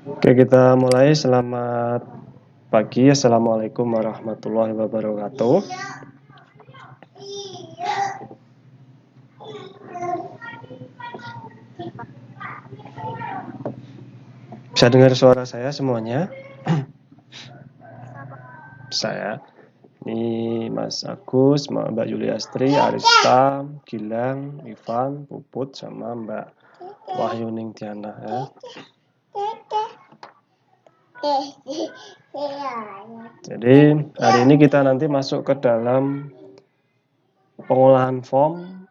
Oke, kita mulai. Selamat pagi. Assalamualaikum warahmatullahi wabarakatuh. Bisa dengar suara saya semuanya? Saya. Ini Mas Agus, Mbak Yuliastri, Arista, Gilang, Ivan, Puput, sama Mbak Wahyuning Tiana ya. Jadi hari ini kita nanti masuk ke dalam pengolahan form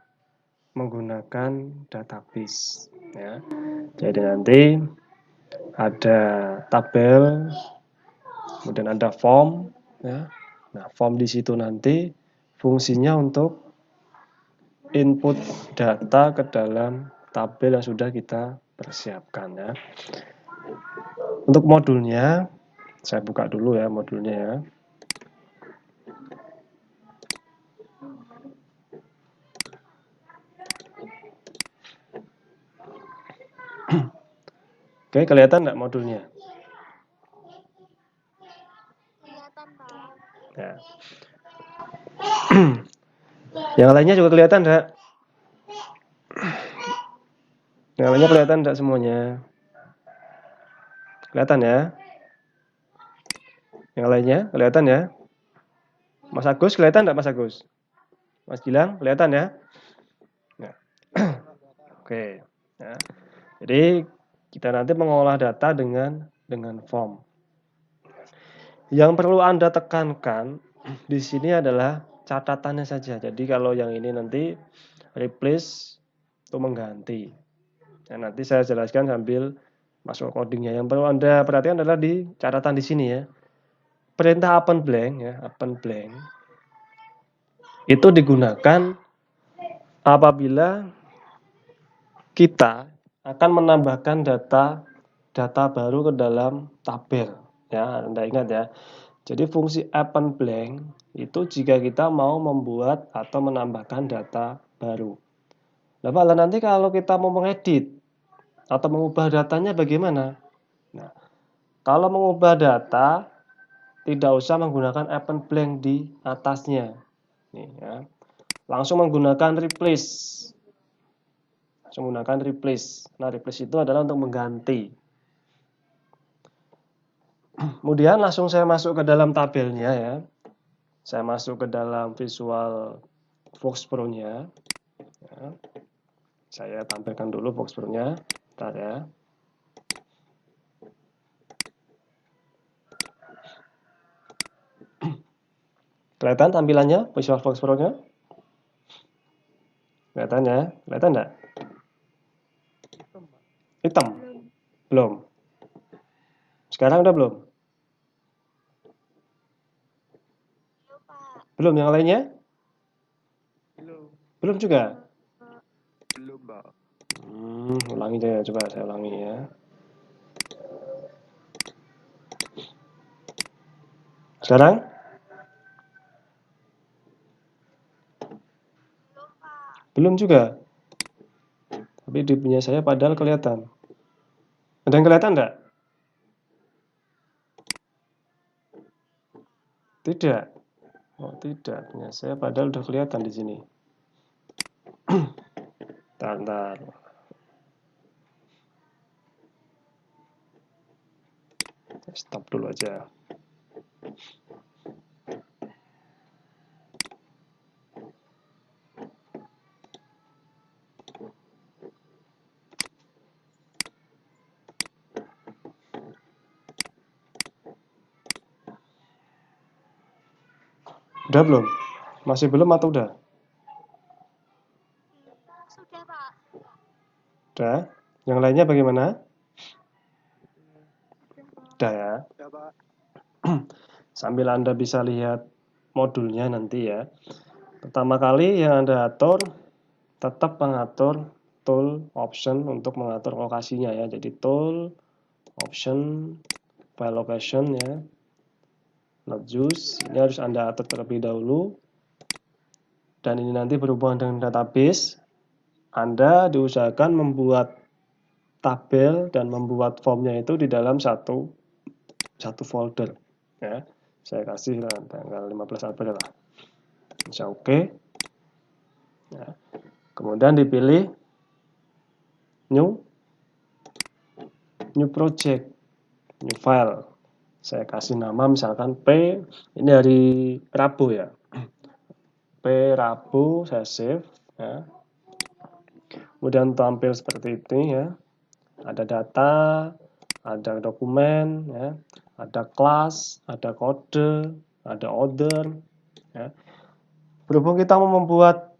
menggunakan database ya. Jadi nanti ada tabel, kemudian ada form ya. Nah, form di situ nanti fungsinya untuk input data ke dalam tabel yang sudah kita persiapkan ya. Untuk modulnya saya buka dulu ya modulnya ya. Oke, kelihatan nggak modulnya? Kelihatan, Pak. Ya. Yang lainnya juga kelihatan enggak? Yang lainnya kelihatan enggak semuanya? Kelihatan ya? Yang lainnya kelihatan ya? Mas Agus kelihatan enggak Mas Agus? Mas Gilang kelihatan ya? Ya. Oke. Ya. Jadi kita nanti mengolah data dengan form. Yang perlu Anda tekankan di sini adalah catatannya saja. Jadi kalau yang ini nanti replace itu mengganti. Dan nanti saya jelaskan sambil masuk codingnya. Yang perlu Anda perhatikan adalah di catatan di sini ya. Perintah append blank ya, append blank itu digunakan apabila kita akan menambahkan data baru ke dalam tabel ya. Anda ingat ya. Jadi fungsi append blank itu jika kita mau membuat atau menambahkan data baru. Lalu nanti kalau kita mau mengedit atau mengubah datanya bagaimana? Nah, kalau mengubah data tidak usah menggunakan append blank di atasnya. Nih, ya. Langsung menggunakan replace. Langsung menggunakan replace. Nah, replace itu adalah untuk mengganti. Kemudian langsung saya masuk ke dalam tabelnya ya. Saya masuk ke dalam Visual Fox Pro-nya. Ya. Saya tampilkan dulu Fox Pro-nya. Bentar ya. Kelihatan tampilannya Visual Fox Pro-nya? Kelihatan ya? Kelihatan enggak? Hitam? Belum. Sekarang udah belum? Belum, Pak. Belum yang lainnya? Belum. Belum juga? Belum, Pak. Ulangi deh, coba saya ulangi ya. Sekarang? Belum, Pak. Belum juga. Tapi di punya saya padahal kelihatan. Ada yang kelihatan enggak? Tidak. Oh, tidak. Punya saya padahal udah kelihatan di sini. Bentar. Stop dulu aja. Udah belum? Masih belum atau udah? Sudah, Pak. Udah. Yang lainnya bagaimana? Udah ya. Ya, Pak. Sambil Anda bisa lihat modulnya nanti ya. Pertama kali yang Anda atur, tetap mengatur tool option untuk mengatur lokasinya ya. Jadi tool option file location ya. Not use. Ini harus Anda atur terlebih dahulu. Dan ini nanti berhubungan dengan database. Anda diusahakan membuat tabel dan membuat formnya itu di dalam satu folder. Ya, saya kasih tanggal 15 April lah. Bisa oke. Ya. Kemudian dipilih new project, new file. Saya kasih nama misalkan P, ini hari Rabu ya. P Rabu, saya save. Ya. Kemudian tampil seperti ini ya. Ada data, ada dokumen, ya, ada kelas, ada kode, ada order. Ya. Berhubung kita mau membuat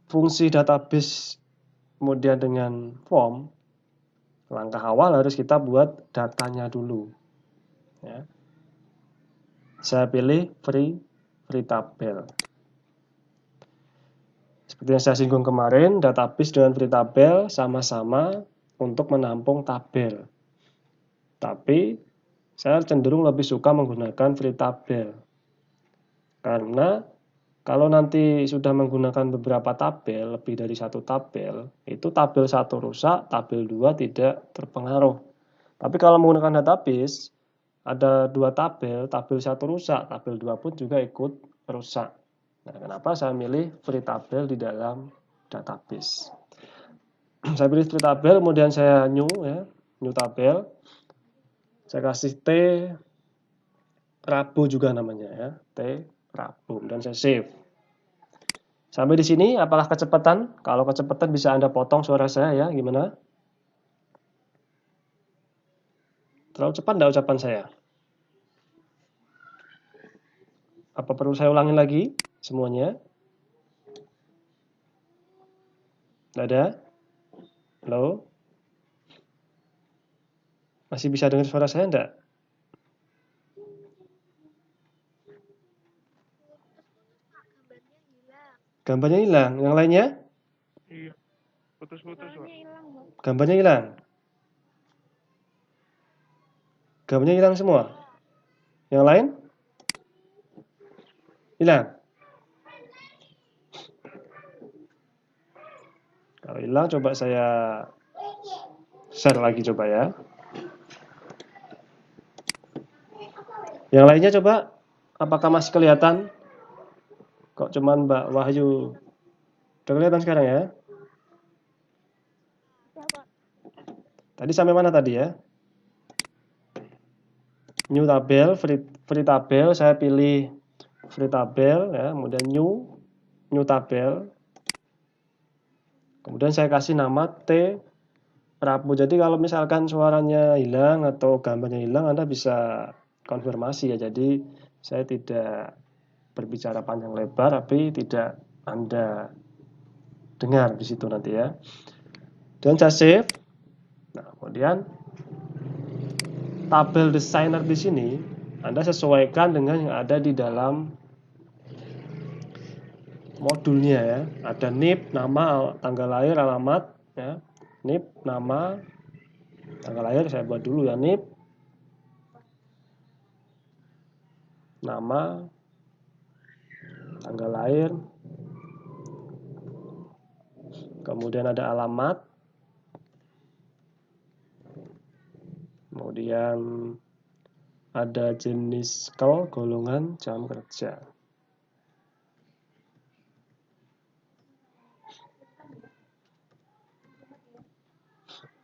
fungsi database kemudian dengan form, langkah awal harus kita buat datanya dulu. Ya. Saya pilih free tabel. Seperti yang saya singgung kemarin, database dengan free tabel sama-sama untuk menampung tabel. Tapi saya cenderung lebih suka menggunakan free tabel. Karena kalau nanti sudah menggunakan beberapa tabel, lebih dari satu tabel, itu tabel 1 rusak, tabel 2 tidak terpengaruh. Tapi kalau menggunakan database, ada 2 tabel 1 rusak, tabel 2 pun juga ikut rusak. Nah, kenapa saya milih free tabel di dalam database? Saya pilih free tabel, kemudian saya new tabel. Saya kasih T Rabu juga namanya ya, T Rabu, dan saya save. Sampai di sini, apakah kecepatan? Kalau kecepatan bisa Anda potong suara saya ya, gimana? Terlalu cepat enggak ucapan saya? Apa perlu saya ulangi lagi semuanya? Tidak ada? Halo? Masih bisa dengar suara saya enggak? Gambarnya hilang. Yang lainnya? Iya. Putus-putus, Pak. Gambarnya hilang. Gambarnya hilang semua. Yang lain? Hilang. Kalau hilang coba saya share lagi coba ya. Yang lainnya coba, apakah masih kelihatan? Kok cuman Mbak Wahyu? Udah kelihatan sekarang ya? Tadi sampai mana tadi ya? New tabel, free tabel, saya pilih free tabel ya, kemudian new tabel. Kemudian saya kasih nama T Rabu. Jadi kalau misalkan suaranya hilang atau gambarnya hilang, Anda bisa konfirmasi ya. Jadi saya tidak berbicara panjang lebar, tapi tidak Anda dengar di situ nanti ya. Dan saya save. Nah, kemudian tabel designer di sini Anda sesuaikan dengan yang ada di dalam modulnya ya. Ada NIP, nama, tanggal lahir, alamat ya. NIP, nama, tanggal lahir saya buat dulu ya, NIP, nama, tanggal lahir, kemudian ada alamat, kemudian ada jenis golongan jam kerja.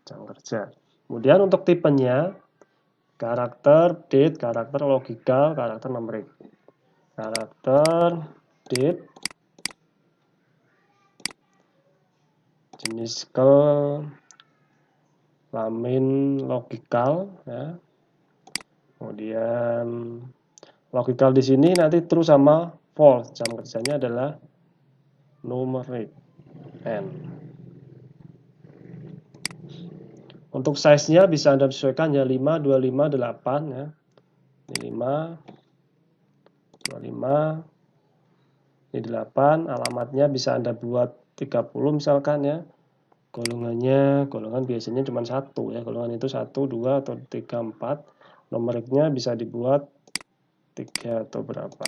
Jam kerja. Kemudian untuk tipenya, karakter, date, karakter logikal, karakter numerik. Karakter, date, jenis kelamin logikal ya. Kemudian logikal di sini nanti true sama false. Jam kerjanya adalah numerik n. Untuk size-nya bisa Anda sesuaikan ya 5, 25, 8 ya. Ini 5, 25, ini 8, alamatnya bisa Anda buat 30 misalkan ya. Golongan biasanya cuma 1 ya. Golongan itu 1, 2 atau 3, 4. Numeriknya bisa dibuat 3 atau berapa.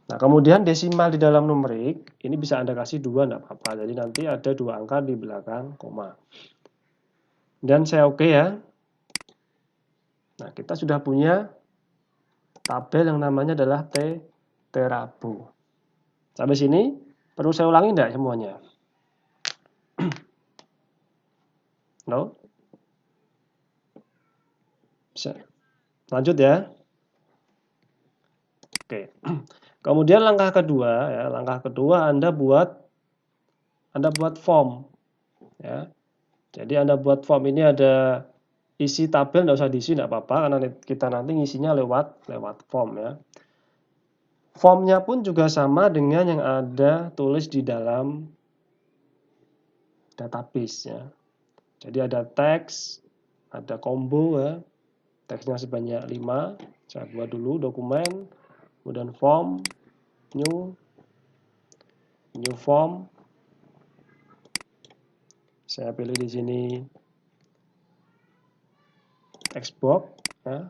Nah, kemudian desimal di dalam numerik ini bisa Anda kasih 2 enggak apa-apa. Jadi nanti ada 2 angka di belakang koma. Dan saya oke ya. Nah, kita sudah punya tabel yang namanya adalah T-Terabo. Sampai sini perlu saya ulangi enggak semuanya? No? Bisa. Lanjut ya. Oke. Kemudian langkah kedua ya, langkah kedua Anda buat form ya. Jadi Anda buat form ini ada isi tabel, nggak usah diisi, nggak apa-apa karena kita nanti ngisinya lewat form ya. Formnya pun juga sama dengan yang ada tulis di dalam database ya. Jadi ada teks, ada combo ya. Teksnya sebanyak 5. Saya buat dulu dokumen, kemudian form, new form. Saya pilih di sini text box ya.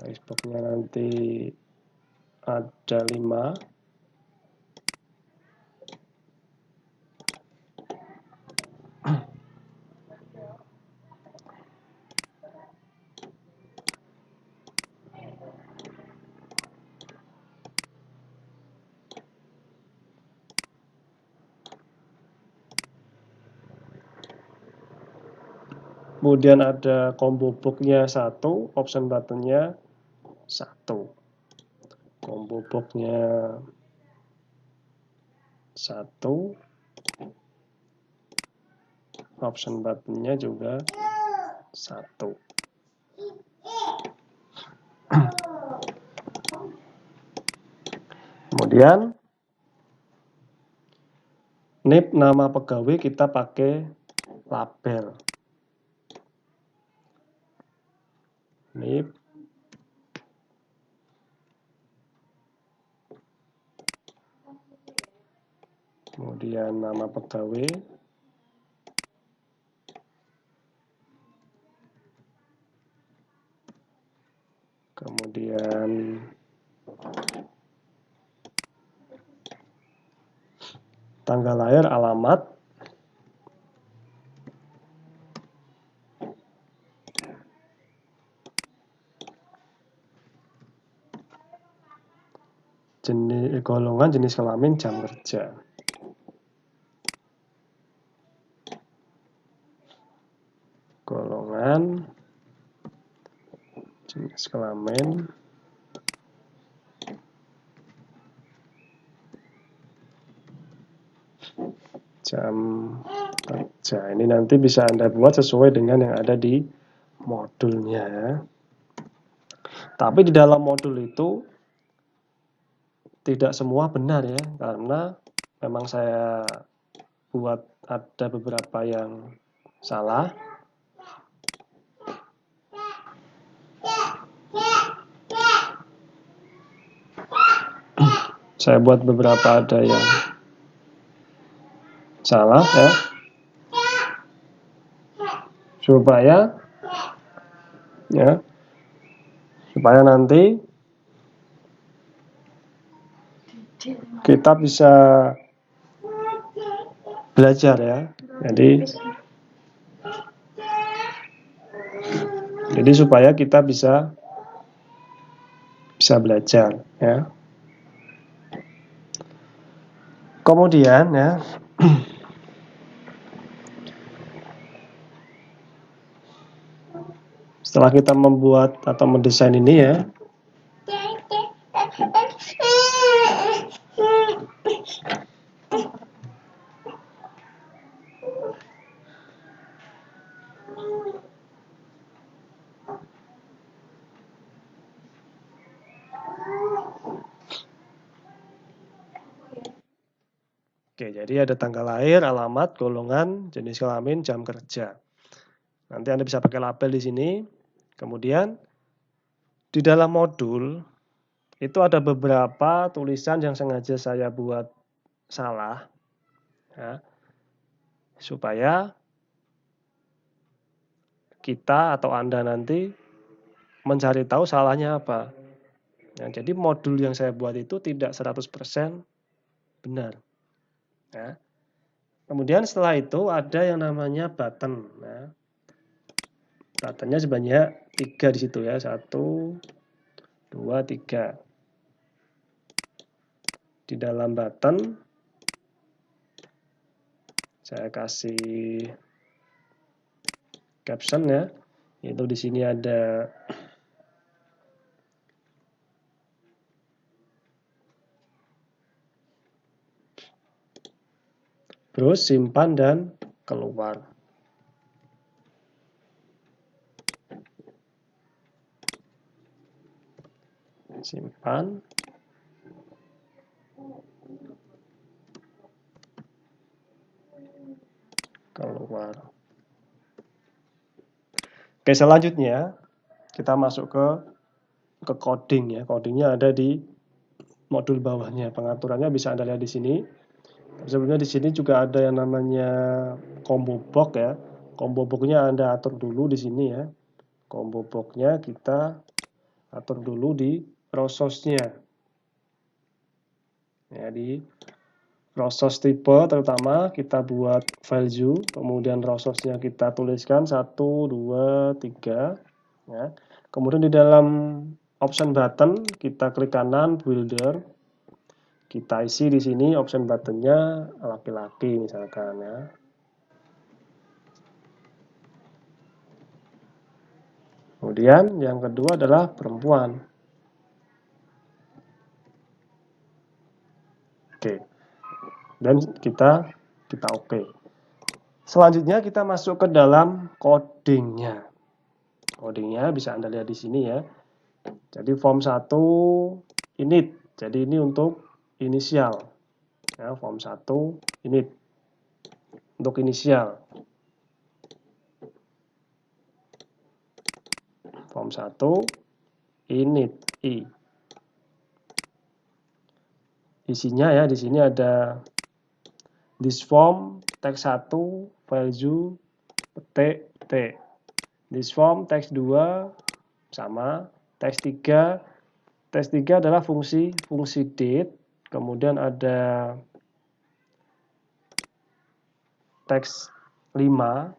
Text box-nya nanti ada 5. Kemudian ada combo box-nya 1, option button-nya 1. Combo box-nya 1, option button-nya juga 1. Kemudian NIP nama pegawai kita pakai label. NIP kemudian nama pegawai, kemudian tanggal lahir, alamat, jenis golongan, jenis kelamin, jam kerja. Golongan, jenis kelamin, jam kerja. Ini nanti bisa Anda buat sesuai dengan yang ada di modulnya ya. Tapi di dalam modul itu tidak semua benar ya, karena memang saya buat ada beberapa yang salah. Saya buat beberapa ada yang salah ya. Supaya nanti kita bisa belajar ya. Jadi supaya kita bisa belajar ya. Kemudian ya, setelah kita membuat atau mendesain ini ya, oke, jadi ada tanggal lahir, alamat, golongan, jenis kelamin, jam kerja. Nanti Anda bisa pakai label di sini. Kemudian di dalam modul itu ada beberapa tulisan yang sengaja saya buat salah ya, supaya kita atau Anda nanti mencari tahu salahnya apa. Ya, jadi modul yang saya buat itu tidak 100% benar. Ya. Kemudian setelah itu ada yang namanya button. Nah, buttonnya sebanyak 3 di situ ya. 1, 2, 3. Di dalam button saya kasih caption ya. Itu di sini ada terus simpan dan keluar. Simpan. Keluar. Oke, selanjutnya kita masuk ke coding ya. Codingnya ada di modul bawahnya. Pengaturannya bisa Anda lihat di sini. Sebenarnya di sini juga ada yang namanya combo box ya. Combo box-nya Anda atur dulu di sini ya. Combo box-nya kita atur dulu di resource-nya. Ya, di resource tipe terutama kita buat value, kemudian resource-nya kita tuliskan 1, 2, 3 ya. Kemudian di dalam option button kita klik kanan builder. Kita isi di sini option buttonnya laki-laki misalkan ya. Kemudian yang kedua adalah perempuan. Oke. Dan kita oke. Selanjutnya kita masuk ke dalam codingnya. Codingnya bisa Anda lihat di sini ya. Jadi form 1 init. Jadi ini untuk inisial. Ya, form 1 init. Untuk inisial. Form 1 init I. Isinya ya di sini ada this form teks 1 value petik T. This form teks 2 sama, teks 3 adalah fungsi date, kemudian ada teks 5,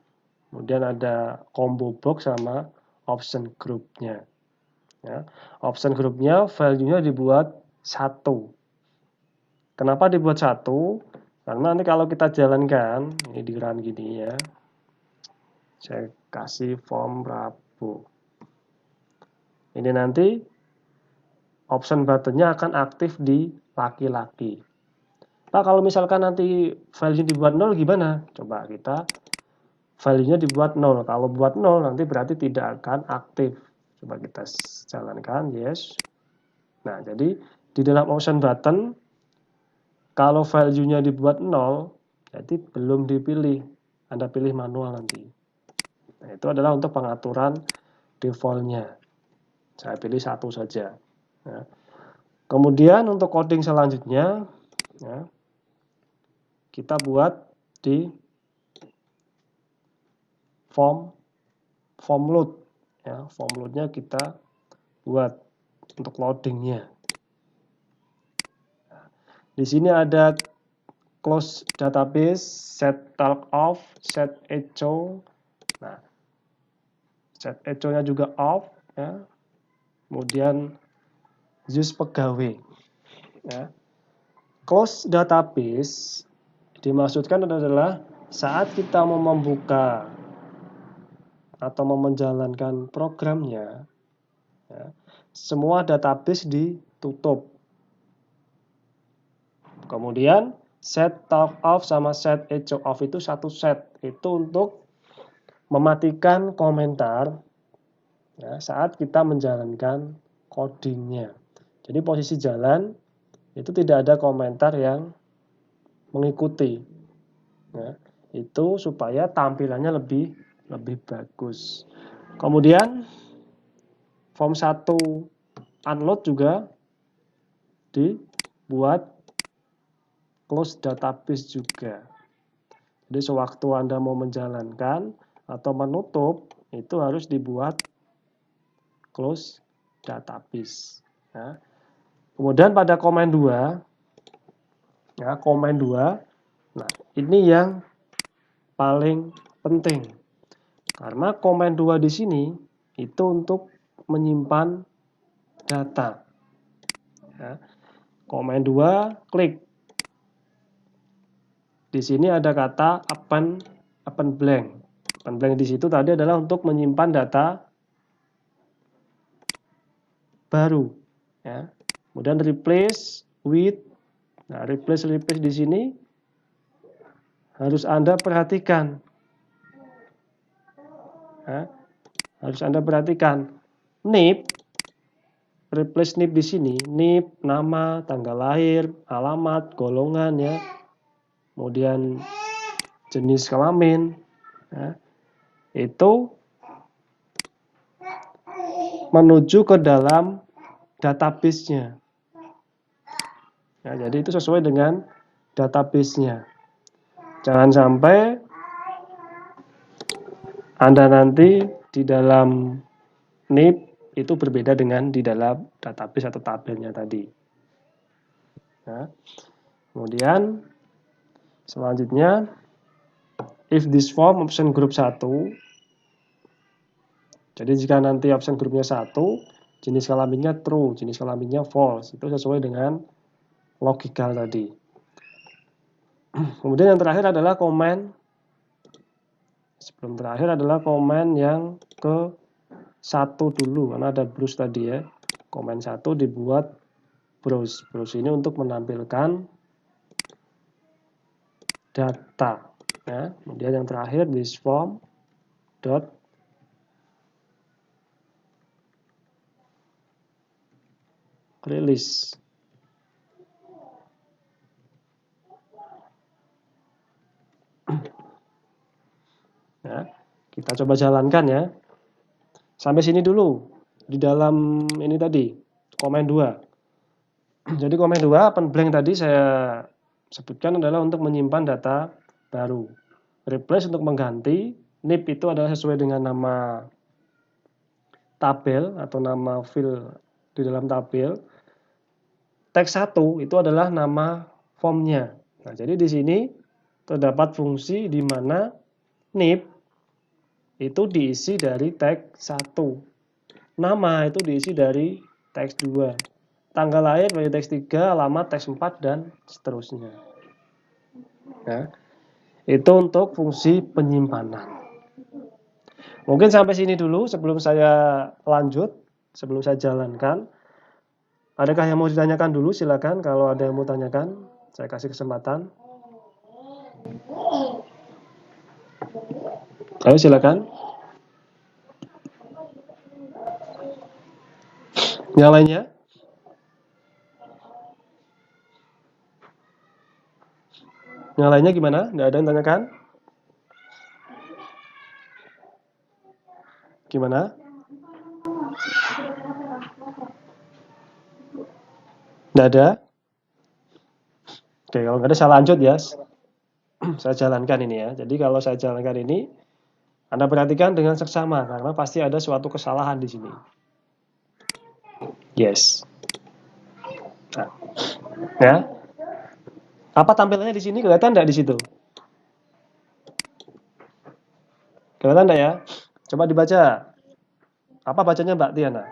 kemudian ada combo box sama option group-nya. Ya. Option group-nya value-nya dibuat 1. Kenapa dibuat 1? Karena nanti kalau kita jalankan, ini di run gini ya. Saya kasih form Rabu. Ini nanti option buttonnya akan aktif di laki-laki. Pak, kalau misalkan nanti value dibuat 0 gimana? Coba kita value-nya dibuat 0. Kalau buat 0 nanti berarti tidak akan aktif. Coba kita jalankan, yes. Nah, jadi di dalam option button, kalau value-nya dibuat 0, jadi belum dipilih. Anda pilih manual nanti. Nah, itu adalah untuk pengaturan default-nya. Saya pilih 1 saja. Ya. Kemudian untuk coding selanjutnya, ya, kita buat di form load. Ya, form load-nya kita buat untuk loading-nya. Di sini ada close database, set talk off, set echo. Nah, set echo-nya juga off. Ya. Kemudian use pegawai. Ya. Close database dimaksudkan adalah saat kita mau membuka atau mau menjalankan programnya, ya, semua database ditutup. Kemudian set talk off sama set echo off itu satu set. Itu untuk mematikan komentar ya, saat kita menjalankan codingnya. Jadi posisi jalan itu tidak ada komentar yang mengikuti. Ya, itu supaya tampilannya lebih bagus. Kemudian form 1 unload juga dibuat close database juga. Jadi sewaktu Anda mau menjalankan atau menutup itu harus dibuat close database. Ya. Kemudian pada command 2, ya, command 2, nah ini yang paling penting. Karena command 2 di sini itu untuk menyimpan data. Ya. Command 2 klik. Di sini ada kata append blank. Append blank di situ tadi adalah untuk menyimpan data baru. Ya. Kemudian replace with. Nah, replace di sini harus Anda perhatikan. Ya. Harus Anda perhatikan. NIP, replace NIP di sini. NIP, nama, tanggal lahir, alamat, golongan, ya. Kemudian jenis kelamin. Ya. Itu menuju ke dalam database-nya. Ya, jadi itu sesuai dengan database-nya. Jangan sampai Anda nanti di dalam NIP itu berbeda dengan di dalam database atau tabelnya tadi. Ya. Kemudian selanjutnya, if this form option group 1. Jadi jika nanti option grupnya 1, jenis kelaminnya true, jenis kelaminnya false. Itu sesuai dengan logikal tadi. Kemudian yang terakhir adalah komen. Sebelum terakhir adalah komen yang ke 1 dulu, karena ada browse tadi ya. Komen 1 dibuat browse. Browse ini untuk menampilkan data. Ya. Kemudian yang terakhir this form dot release. Ya, kita coba jalankan ya. Sampai sini dulu. Di dalam ini tadi, komen 2. Jadi komen 2, append blank tadi saya sebutkan adalah untuk menyimpan data baru. Replace untuk mengganti. NIP itu adalah sesuai dengan nama tabel atau nama field di dalam tabel. Teks 1 itu adalah nama formnya. Nah, jadi di sini terdapat fungsi di mana NIP itu diisi dari teks 1. Nama itu diisi dari teks 2. Tanggal lahir dari teks 3, alamat teks 4, dan seterusnya. Ya. Itu untuk fungsi penyimpanan. Mungkin sampai sini dulu sebelum saya lanjut, sebelum saya jalankan. Adakah yang mau ditanyakan dulu? Silakan kalau ada yang mau tanyakan, saya kasih kesempatan. Ayo silakan. Yang lainnya? Yang lainnya gimana? Nggak ada yang tanyakan? Gimana? Nggak ada? Oke, kalau nggak ada saya lanjut ya. Saya jalankan ini ya. Jadi kalau saya jalankan ini, Anda perhatikan dengan seksama karena pasti ada suatu kesalahan di sini. Yes. Nah, ya. Apa tampilannya di sini? Kelihatan nggak di situ? Kelihatan nggak ya? Coba dibaca. Apa bacanya Mbak Tiana?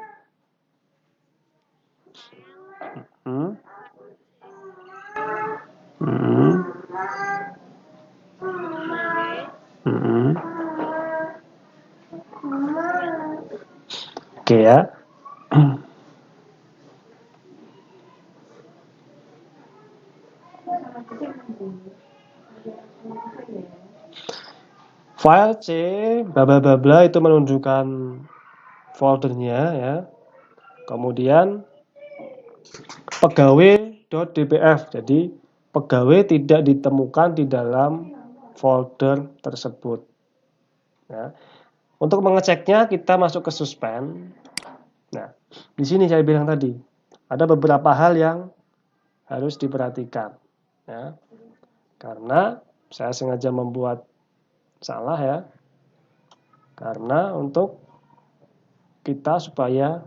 Hmm? Hmm. Hmm. Oke ya. File C bla bla bla bla itu menunjukkan foldernya ya. Kemudian pegawai.dpf. Jadi pegawai tidak ditemukan di dalam folder tersebut. Ya. Untuk mengeceknya kita masuk ke suspend. Nah, di sini saya bilang tadi ada beberapa hal yang harus diperhatikan. Ya. Karena saya sengaja membuat salah ya. Karena untuk kita supaya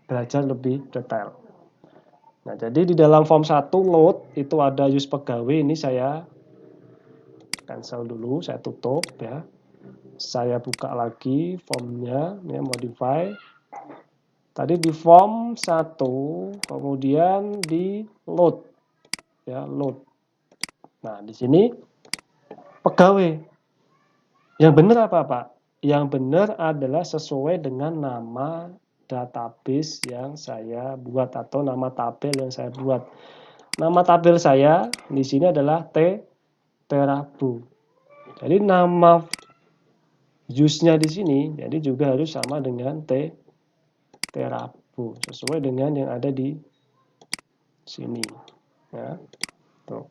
belajar lebih detail. Nah, jadi di dalam form 1 load itu ada use pegawai, ini saya cancel dulu, saya tutup ya. Saya buka lagi formnya, ya, modify. Tadi di form 1, kemudian di load, ya, load. Nah, di sini pegawai. Yang benar apa, Pak? Yang benar adalah sesuai dengan nama database yang saya buat atau nama tabel yang saya buat. Nama tabel saya di sini adalah Terabu. Jadi nama use-nya di sini jadi juga harus sama dengan Terabu, sesuai dengan yang ada di sini. Ya. Tuh.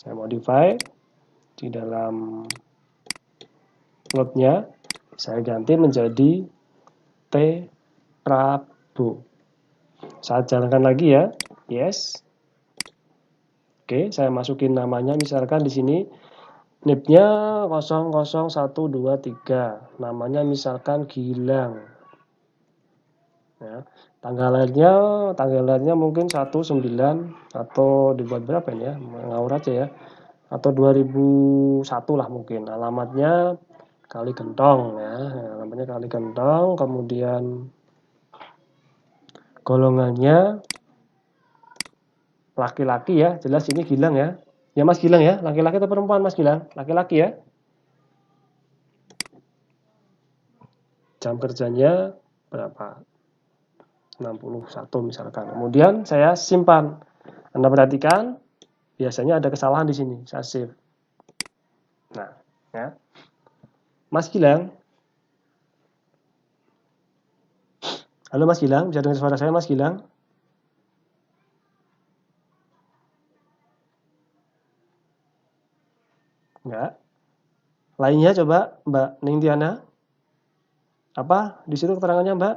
Saya modify di dalam load-nya, saya ganti menjadi Terabu. Saya jalankan lagi ya. Yes. Oke, saya masukin namanya misalkan di sini NIP-nya 00123. Namanya misalkan Gilang. Ya. Tanggal lahirnya mungkin 19 atau dibuat berapa ini ya? Ngawur aja ya. Atau 2001 lah mungkin. Alamatnya Kali Gentong ya. Alamatnya Kali Gentong, kemudian golongannya laki-laki ya, jelas ini Gilang ya. Ya Mas Gilang ya, laki-laki atau perempuan Mas Gilang? Laki-laki ya. Jam kerjanya berapa? 61 misalkan. Kemudian saya simpan. Anda perhatikan, biasanya ada kesalahan di sini. Saya save. Nah, ya. Mas Gilang. Halo Mas Gilang, bisa dengar suara saya Mas Gilang? Enggak. Lainnya coba Mbak Ningtyana. Apa di situ keterangannya Mbak?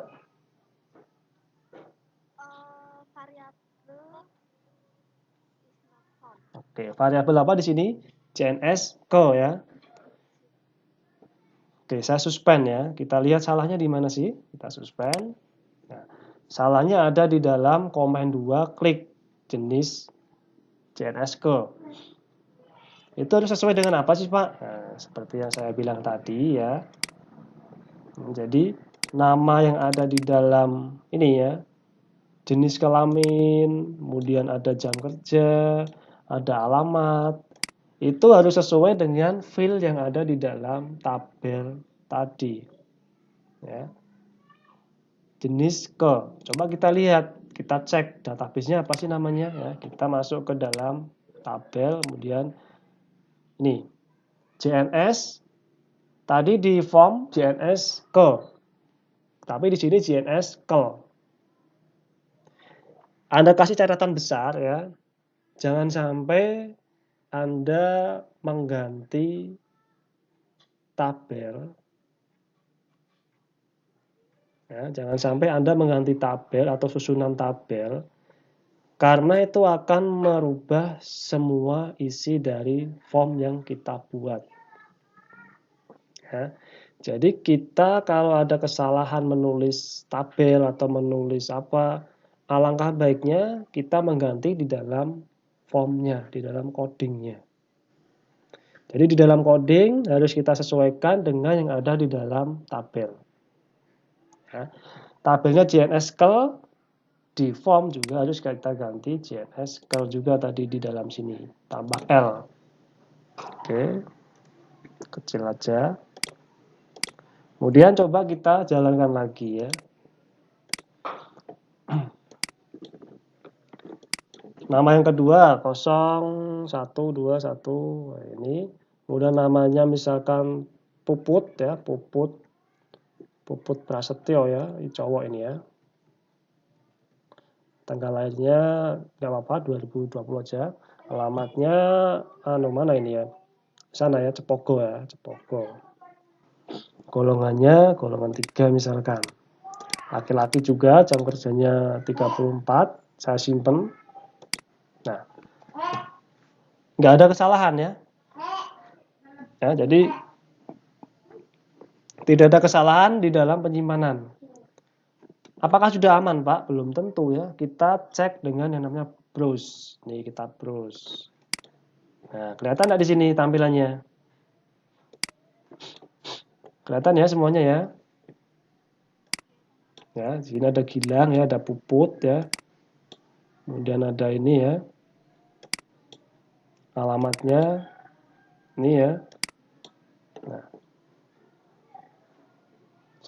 Variabel is not found. Oke, variabel apa di sini? CNS co ya. Oke, saya suspend ya. Kita lihat salahnya di mana sih? Kita suspend. Nah, salahnya ada di dalam komen 2 klik jenis CNS co. Itu harus sesuai dengan apa sih Pak? Nah, seperti yang saya bilang tadi ya. Jadi nama yang ada di dalam ini ya, jenis kelamin, kemudian ada jam kerja, ada alamat, itu harus sesuai dengan field yang ada di dalam tabel tadi. Ya. Jenis ke, coba kita lihat, kita cek database-nya apa sih namanya ya. Kita masuk ke dalam tabel, kemudian ini JNS tadi di form JNS ke, tapi di sini JNS kel. Anda kasih catatan besar ya, jangan sampai Anda mengganti tabel. Ya, jangan sampai Anda mengganti tabel atau susunan tabel, karena itu akan merubah semua isi dari form yang kita buat. Ya, jadi kita kalau ada kesalahan menulis tabel atau menulis apa, alangkah baiknya kita mengganti di dalam formnya, di dalam codingnya. Jadi di dalam coding harus kita sesuaikan dengan yang ada di dalam tabel. Ya. Tabelnya JNS kel, di form juga harus kita ganti JNS kel juga tadi di dalam sini, tambah L. Oke, kecil aja. Kemudian coba kita jalankan lagi ya. Nama yang kedua 0121 ini. Kemudian namanya misalkan Puput ya, Puput Prasetyo ya, ini cowok ini ya. Tanggal lahirnya nggak apa-apa 2020 aja. Alamatnya mana ini ya? Sana ya, Cepogo ya, Cepogo. Golongannya golongan 3 misalkan. Laki-laki juga, jam kerjanya 34, saya simpen. Nah, nggak ada kesalahan ya. Ya, jadi tidak ada kesalahan di dalam penyimpanan. Apakah sudah aman, Pak? Belum tentu ya. Kita cek dengan yang namanya browse. Nih kita browse. Nah, kelihatan nggak di sini tampilannya? Kelihatan ya semuanya ya? Ya, di sini ada Gilang ya, ada Puput ya. Kemudian ada ini ya. Alamatnya ini ya. Nah,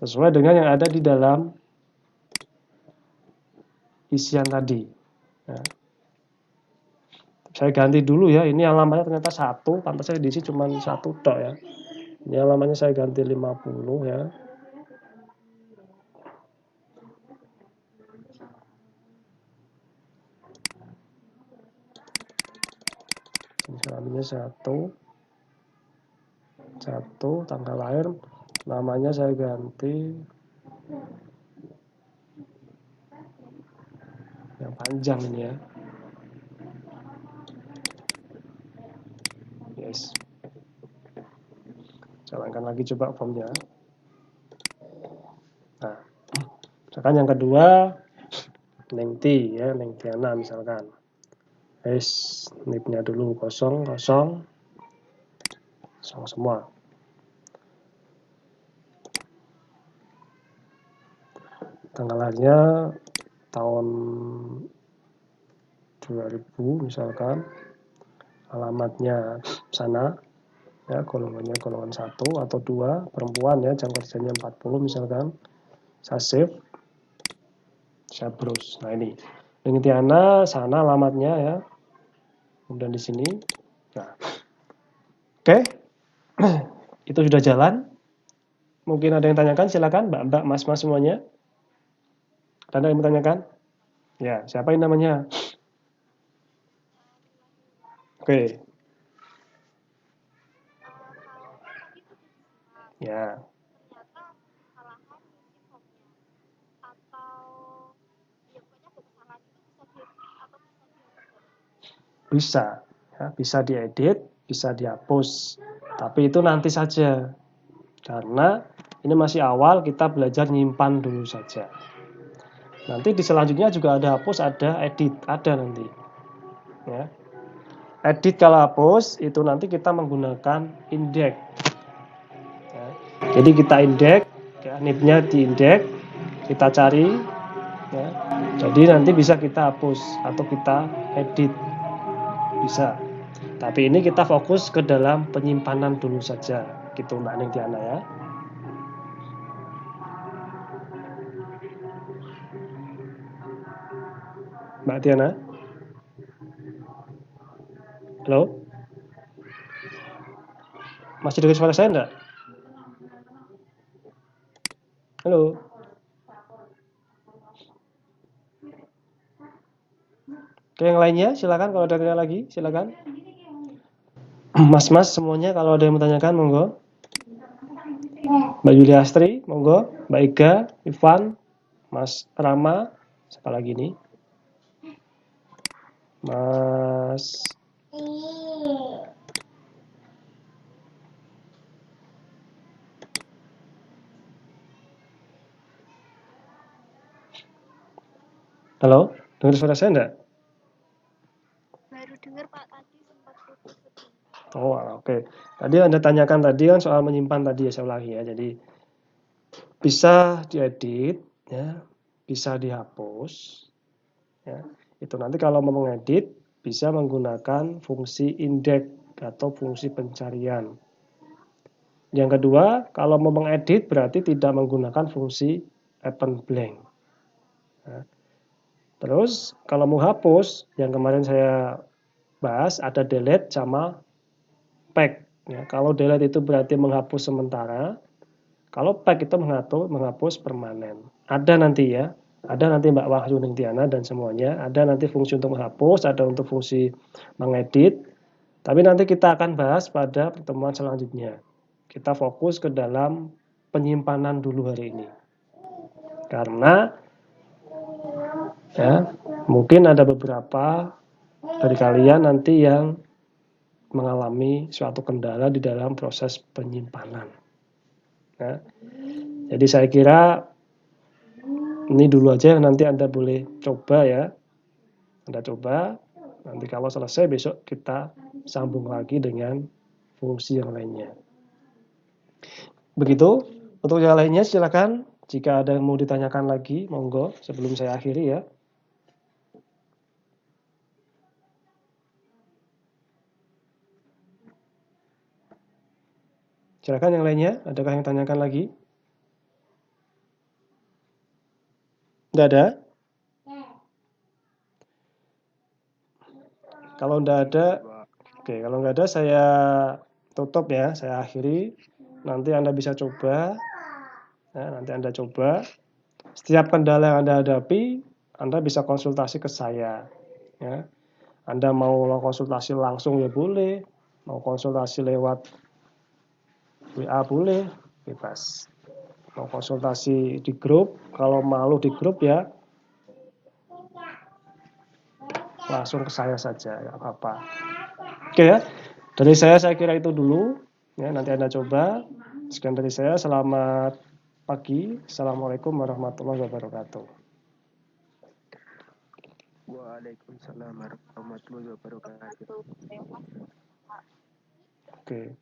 sesuai dengan yang ada di dalam isian tadi. Nah, saya ganti dulu ya. Ini alamatnya ternyata 1, pantasnya diisi cuma 1 tok ya. Ini alamatnya saya ganti 50 ya. Alamatnya 1, tanggal lahir, namanya saya ganti yang panjang ini ya. Yes. Jalankan lagi coba formnya. Nah, misalkan yang kedua Neng T ya, Neng Tiana misalkan. Nipnya dulu kosong semua. Tanggal lahirnya tahun 2000 misalkan. Alamatnya sana ya, golongannya golongan 1 atau 2, perempuan ya, jam kerjanya 40 misalkan. Saya save, saya browse. Nah ini Neng Tiana sana alamatnya ya, kemudian di sini. Nah, oke. Itu sudah jalan. Mungkin ada yang tanyakan, silakan mbak, mas semuanya. Ada yang bertanyakan? Ya, siapa yang namanya? Oke. Ya. Ternyata kesalahan ngisi formnya. Atau ya pokoknya ada kesalahan itu bisa diedit atau bisa dihapus. Bisa. Ya, bisa diedit, bisa dihapus. Tapi itu nanti saja. Karena ini masih awal, kita belajar nyimpan dulu saja. Nanti di selanjutnya juga ada hapus, ada edit, ada nanti. Ya. Edit kalau hapus itu nanti kita menggunakan index. Ya. Jadi kita index, ya, nipnya di index, kita cari. Ya. Jadi nanti bisa kita hapus atau kita edit, bisa. Tapi ini kita fokus ke dalam penyimpanan dulu saja, gitu Mbak Neng Tiana ya. Mbak Tiana? Halo? Masih dengar suara saya enggak? Halo? Oke, yang lainnya silakan, kalau ada tanya lagi, silakan. Mas-mas semuanya kalau ada yang bertanyakan, monggo. Mbak Yulia Astri, monggo. Mbak Iga, Ivan, Mas Rama, siapa lagi nih? Mas Halo, dengar suara saya enggak? Baru dengar Pak, tadi sempat putus sebentar. Oh, oke. Tadi Anda tanyakan tadi kan soal menyimpan tadi ya, saya ulangi ya. Jadi bisa diedit ya, bisa dihapus ya. Itu nanti kalau mau mengedit bisa menggunakan fungsi index atau fungsi pencarian. Yang kedua, kalau mau mengedit berarti tidak menggunakan fungsi open blank. Ya. Terus kalau mau hapus, yang kemarin saya bahas ada delete sama pack. Ya, kalau delete itu berarti menghapus sementara. Kalau pack itu menghapus permanen. Ada nanti ya, ada nanti Mbak Wahyu Ningtyana dan semuanya. Ada nanti fungsi untuk menghapus, ada untuk fungsi mengedit. Tapi nanti kita akan bahas pada pertemuan selanjutnya. Kita fokus ke dalam penyimpanan dulu hari ini. Karena ya, mungkin ada beberapa dari kalian nanti yang mengalami suatu kendala di dalam proses penyimpanan. Ya. Jadi saya kira ini dulu aja, nanti Anda boleh coba ya. Anda coba, nanti kalau selesai besok kita sambung lagi dengan fungsi yang lainnya. Begitu, untuk yang lainnya silakan, jika ada yang mau ditanyakan lagi, monggo sebelum saya akhiri ya. Silakan yang lainnya, adakah yang tanyakan lagi? Tidak ada? Kalau tidak ada, oke, kalau nggak ada saya tutup ya, saya akhiri. Nanti Anda bisa coba, ya, nanti Anda coba. Setiap kendala yang Anda hadapi, Anda bisa konsultasi ke saya. Ya. Anda mau konsultasi langsung ya boleh, mau konsultasi lewat WA boleh, bebas. Mau konsultasi di grup, kalau malu di grup ya langsung ke saya saja, nggak apa-apa. Oke ya, dari saya kira itu dulu. Ya, nanti Anda coba. Sekian dari saya, selamat pagi. Assalamualaikum warahmatullahi wabarakatuh. Waalaikumsalam warahmatullahi wabarakatuh. Oke.